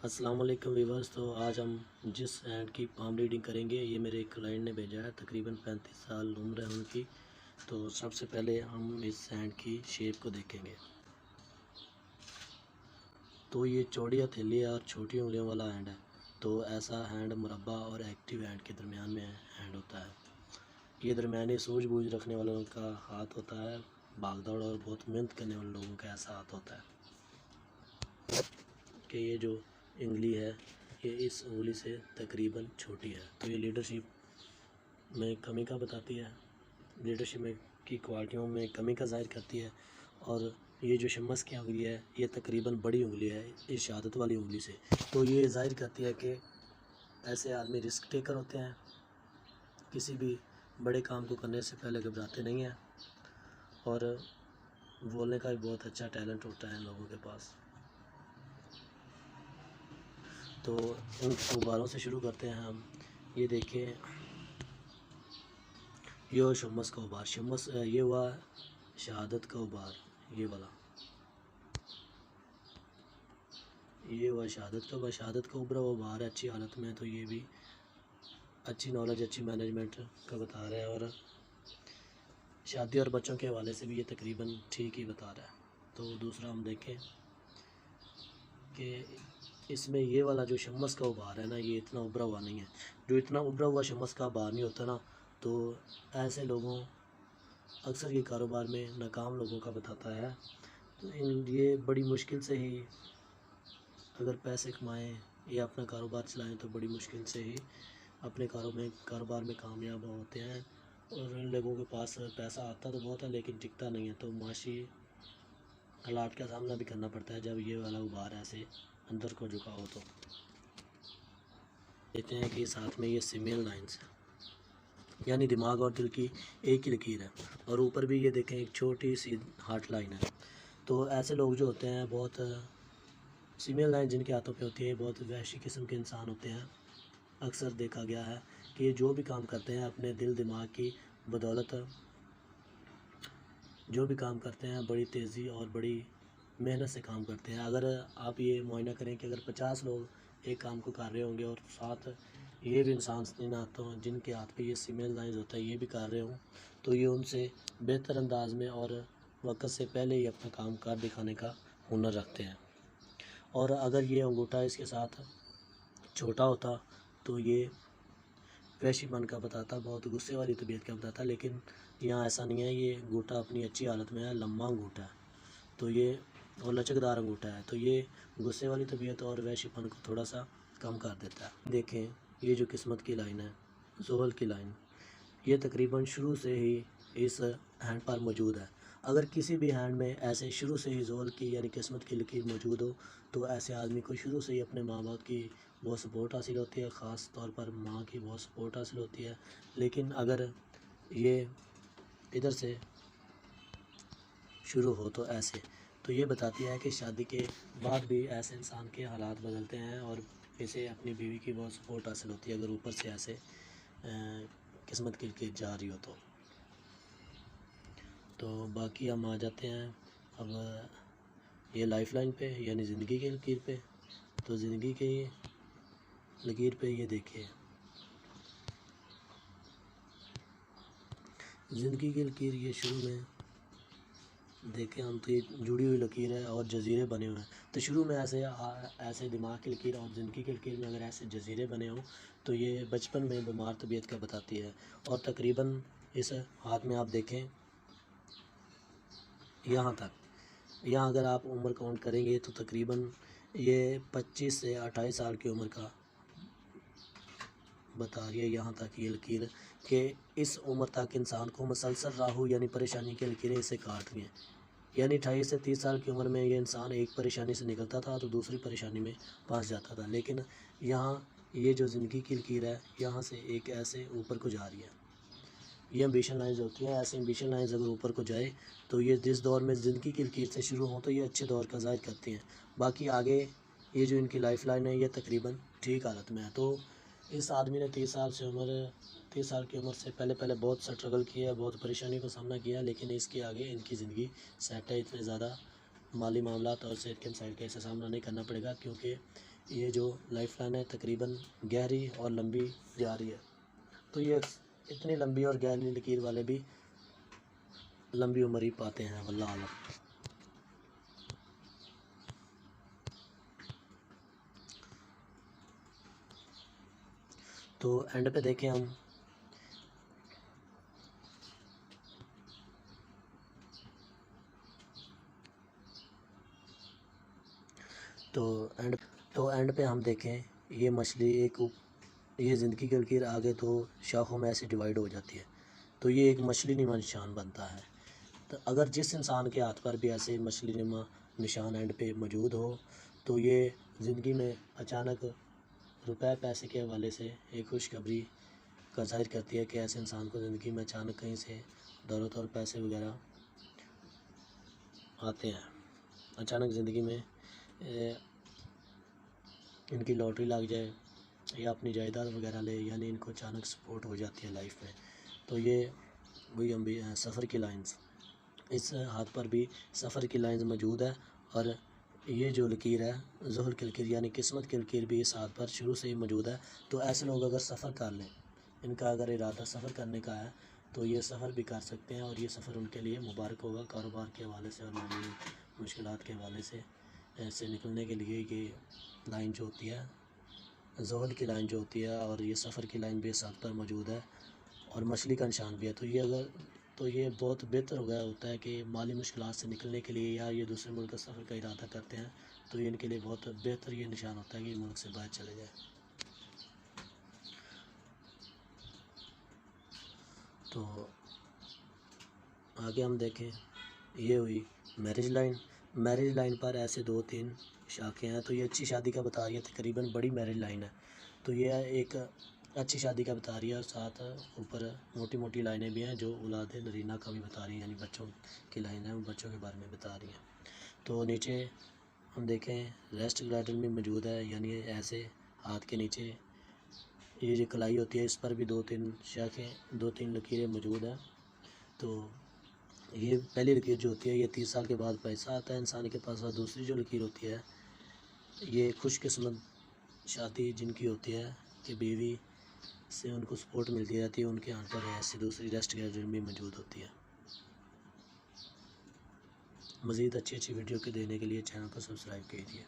السلام علیکم ویورز۔ تو آج ہم جس اینڈ کی پام ریڈنگ کریں گے یہ میرے ایک کلائنٹ نے بھیجا ہے، تقریباً 35 سال عمر ہے ان کی۔ تو سب سے پہلے ہم اس اینڈ کی شیپ کو دیکھیں گے۔ تو یہ چوڑی ہتھیلی اور چھوٹی انگلیوں والا ہینڈ ہے۔ تو ایسا ہینڈ مربع اور ایکٹیو ہینڈ کے درمیان میں ہینڈ ہوتا ہے۔ یہ درمیانی سوجھ بوجھ رکھنے والوں کا ہاتھ ہوتا ہے، بھاگ دوڑ اور بہت محنت کرنے والے لوگوں کا ایسا ہاتھ ہوتا ہے کہ یہ جو انگلی ہے یہ اس انگلی سے تقریباً چھوٹی ہے۔ تو یہ لیڈرشپ میں کمی کا بتاتی ہے، لیڈرشپ میں کی کوالٹیوں میں کمی کا ظاہر کرتی ہے۔ اور یہ جو شمس کی انگلی ہے یہ تقریباً بڑی انگلی ہے اس شہادت والی انگلی سے۔ تو یہ ظاہر کرتی ہے کہ ایسے آدمی رسک ٹیکر ہوتے ہیں، کسی بھی بڑے کام کو کرنے سے پہلے گھبراتے نہیں ہیں، اور بولنے کا بھی بہت اچھا ٹیلنٹ ہوتا ہے ان لوگوں کے پاس۔ تو ان غباروں سے شروع کرتے ہیں ہم۔ یہ دیکھیں، یہ شمس کا غبار، شمس یہ ہوا شہادت کا غبار، یہ والا یہ ہوا شہادت کا غبار۔ شہادت کا ابھرا ہوا غبار ہے، اچھی حالت میں ہے۔ تو یہ بھی اچھی نالج، اچھی مینجمنٹ کا بتا رہا ہے، اور شادی اور بچوں کے حوالے سے بھی یہ تقریباً ٹھیک ہی بتا رہا ہے۔ تو دوسرا ہم دیکھیں کہ اس میں یہ والا جو شمس کا غبار ہے نا، یہ اتنا ابھرا ہوا نہیں ہے۔ جو اتنا ابھرا ہوا شمس کا غبار نہیں ہوتا نا، تو ایسے لوگوں اکثر یہ کاروبار میں ناکام لوگوں کا بتاتا ہے۔ تو یہ بڑی مشکل سے ہی اگر پیسے کمائیں یا اپنا کاروبار چلائیں تو بڑی مشکل سے ہی اپنے کاروبار میں کامیاب ہوتے ہیں۔ اور ان لوگوں کے پاس پیسہ آتا تو بہت ہے لیکن ٹکتا نہیں ہے، تو معاشی حالات کا سامنا بھی کرنا پڑتا ہے جب یہ والا غبار ایسے اندر کو جھکا ہو۔ تو دیکھتے ہیں کہ ساتھ میں یہ سیمیل لائنز ہے، یعنی دماغ اور دل کی ایک ہی لکیر ہے، اور اوپر بھی یہ دیکھیں ایک چھوٹی سی ہارٹ لائن ہے۔ تو ایسے لوگ جو ہوتے ہیں بہت سیمیل لائن جن کے ہاتھوں پہ ہوتی ہے، بہت وحشی قسم کے انسان ہوتے ہیں۔ اکثر دیکھا گیا ہے کہ جو بھی کام کرتے ہیں اپنے دل دماغ کی بدولت جو بھی کام کرتے ہیں بڑی تیزی اور بڑی محنت سے کام کرتے ہیں۔ اگر آپ یہ معائنہ کریں کہ اگر 50 لوگ ایک کام کو کر رہے ہوں گے اور ساتھ یہ بھی انسان جن کے ہاتھ پہ یہ سیمیل لائنز ہوتا ہے یہ بھی کر رہے ہوں، تو یہ ان سے بہتر انداز میں اور وقت سے پہلے ہی اپنا کام کر دکھانے کا ہنر رکھتے ہیں۔ اور اگر یہ انگوٹھا اس کے ساتھ چھوٹا ہوتا تو یہ وحشی پن کا بتاتا، بہت غصے والی طبیعت کا بتاتا، لیکن یہاں ایسا نہیں ہے۔ یہ انگوٹھا اپنی اچھی حالت میں ہے، لمبا انگوٹھا ہے، تو یہ اور لچکدار انگوٹھا ہے، تو یہ غصے والی طبیعت اور وحشی پن کو تھوڑا سا کم کر دیتا ہے۔ دیکھیں یہ جو قسمت کی لائن ہے، زحل کی لائن، یہ تقریباً شروع سے ہی اس ہینڈ پر موجود ہے۔ اگر کسی بھی ہینڈ میں ایسے شروع سے ہی زحل کی یعنی قسمت کی لکیر موجود ہو تو ایسے آدمی کو شروع سے ہی اپنے ماں باپ کی بہت سپورٹ حاصل ہوتی ہے، خاص طور پر ماں کی بہت سپورٹ حاصل ہوتی ہے۔ لیکن اگر یہ ادھر سے شروع ہو تو ایسے، تو یہ بتاتی ہے کہ شادی کے بعد بھی ایسے انسان کے حالات بدلتے ہیں اور اسے اپنی بیوی کی بہت سپورٹ حاصل ہوتی ہے اگر اوپر سے ایسے قسمت کی لکیر جا رہی ہو تو باقی ہم آ جاتے ہیں اب یہ لائف لائن پہ یعنی زندگی کی لکیر پہ۔ تو زندگی کی لکیر پہ یہ دیکھیے، زندگی کی لکیر یہ شروع میں دیکھیں ہم تو یہ جڑی ہوئی لکیر ہے اور جزیرے بنے ہوئے ہیں۔ تو شروع میں ایسے دماغ کی لکیر اور زندگی کی لکیر میں اگر ایسے جزیرے بنے ہوں تو یہ بچپن میں بیمار طبیعت کا بتاتی ہے۔ اور تقریباً اس ہاتھ میں آپ دیکھیں یہاں تک، یہاں اگر آپ عمر کاؤنٹ کریں گے تو تقریباً یہ 25 سے 28 سال کی عمر کا بتا رہی ہے۔ یہاں تک یہ لکیر کہ اس عمر تک انسان کو مسلسل راہو یعنی پریشانی کی لکیریں اسے کاٹ رہی ہیں، یعنی 28 سے 30 سال کی عمر میں یہ انسان ایک پریشانی سے نکلتا تھا تو دوسری پریشانی میں پھنس جاتا تھا، لیکن یہاں یہ جو زندگی کی لکیر ہے یہاں سے ایک ایسے اوپر کو جا رہی ہے۔ یہ ایمبیشن لائنز ہوتی ہیں، ایسے ایمبیشن لائنز اگر اوپر کو جائے تو یہ جس دور میں زندگی کی لکیر سے شروع ہوں تو یہ اچھے دور کا ظاہر کرتی ہیں۔ باقی آگے یہ جو ان کی لائف لائن ہے یہ تقریباً ٹھیک حالت میں ہے۔ تو اس آدمی نے 30 سال کی عمر سے پہلے بہت سٹرگل کیا ہے، بہت پریشانی کا سامنا کیا ہے، لیکن اس کے آگے ان کی زندگی سیٹ ہے، اتنے زیادہ مالی معاملات اور صحت کے مسائل کا اسے سامنا نہیں کرنا پڑے گا، کیونکہ یہ جو لائف لائن ہے تقریباً گہری اور لمبی جا رہی ہے۔ تو یہ اتنی لمبی اور گہری لکیر والے بھی لمبی عمر ہی پاتے ہیں، واللہ اعلم۔ تو اینڈ پہ دیکھیں ہم تو اینڈ پہ ہم دیکھیں یہ مچھلی یہ زندگی کی لکیر آگے تو شاخوں میں ایسے ڈیوائیڈ ہو جاتی ہے، تو یہ ایک مچھلی نما نشان بنتا ہے۔ تو اگر جس انسان کے ہاتھ پر بھی ایسے مچھلی نما نشان اینڈ پہ موجود ہو تو یہ زندگی میں اچانک روپے پیسے کے حوالے سے ایک خوشخبری کا ظاہر کرتی ہے کہ ایسے انسان کو زندگی میں اچانک کہیں سے دولت اور پیسے وغیرہ آتے ہیں، اچانک زندگی میں ان کی لاٹری لگ جائے یا اپنی جائیداد وغیرہ لے، یعنی ان کو اچانک سپورٹ ہو جاتی ہے لائف میں۔ تو یہ وہی ہم بھی سفر کی لائنز، اس ہاتھ پر بھی سفر کی لائنز موجود ہے، اور یہ جو لکیر ہے ظہر کی لکیر یعنی قسمت کی لکیر بھی اس ہاتھ پر شروع سے ہی موجود ہے۔ تو ایسے لوگ اگر سفر کر لیں، ان کا اگر ارادہ سفر کرنے کا ہے تو یہ سفر بھی کر سکتے ہیں، اور یہ سفر ان کے لیے مبارک ہوگا کاروبار کے حوالے سے اور مالی مشکلات کے حوالے سے نکلنے کے لیے۔ یہ لائن جو ہوتی ہے ظہر کی لائن جو ہوتی ہے، اور یہ سفر کی لائن بھی اس ہاتھ پر موجود ہے، اور مچھلی کا نشان بھی ہے، تو یہ بہت بہتر ہو گیا ہوتا ہے کہ مالی مشکلات سے نکلنے کے لیے یا یہ دوسرے ملک کا سفر کا ارادہ کرتے ہیں تو یہ ان کے لیے بہت بہتر یہ نشان ہوتا ہے کہ یہ ملک سے باہر چلے جائیں۔ تو آگے ہم دیکھیں یہ ہوئی میرج لائن پر ایسے 2-3 شاخیں ہیں، تو یہ اچھی شادی کا بتا رہی ہے، تقریباً بڑی میرج لائن ہے، تو یہ ایک اچھی شادی کا بتا رہی ہے، اور ساتھ اوپر موٹی موٹی لائنیں بھی ہیں جو اولاد نرینہ کا بھی بتا رہی ہیں، یعنی بچوں کی لائن ہے، وہ بچوں کے بارے میں بتا رہی ہیں۔ تو نیچے ہم دیکھیں ریسٹ گارڈن بھی موجود ہے، یعنی ایسے ہاتھ کے نیچے یہ جو کلائی ہوتی ہے اس پر بھی 2-3 شاخیں 2-3 لکیریں موجود ہیں۔ تو یہ پہلی لکیر جو ہوتی ہے یہ 30 سال کے بعد پیسہ آتا ہے انسان کے پاس، اور دوسری جو لکیر ہوتی ہے یہ خوش قسمت شادی جن کی ہوتی ہے کہ بیوی سے ان کو سپورٹ ملتی رہتی ہے، ان کے ہاتھ پر ایسی دوسری ریسٹ گارڈن بھی موجود ہوتی ہے۔ مزید اچھی ویڈیو کے دینے کے لیے چینل کو سبسکرائب کیجیے۔